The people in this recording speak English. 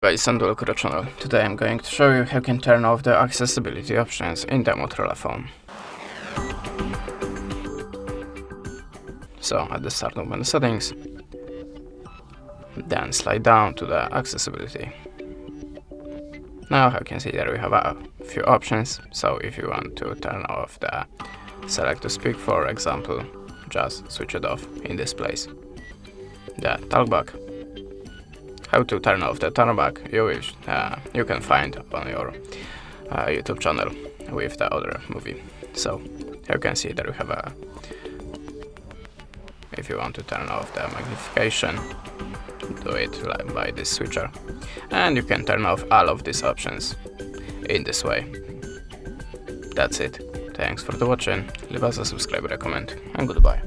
Guys, and welcome to the channel. Today I'm going to show you how you can turn off the accessibility options in the Motorola phone. So at the start, open the settings, then slide down to the accessibility. Now you can see that we have a few options. So if you want to turn off the select to speak, for example, just switch it off in this place. The talkback. How to turn off the talkback you can find on your YouTube channel with the other movie. So you can see that we have if you want to turn off the magnification, do it by this switcher, and you can turn off all of these options in this way. That's it. Thanks for watching. Leave us a subscribe, comment, and goodbye.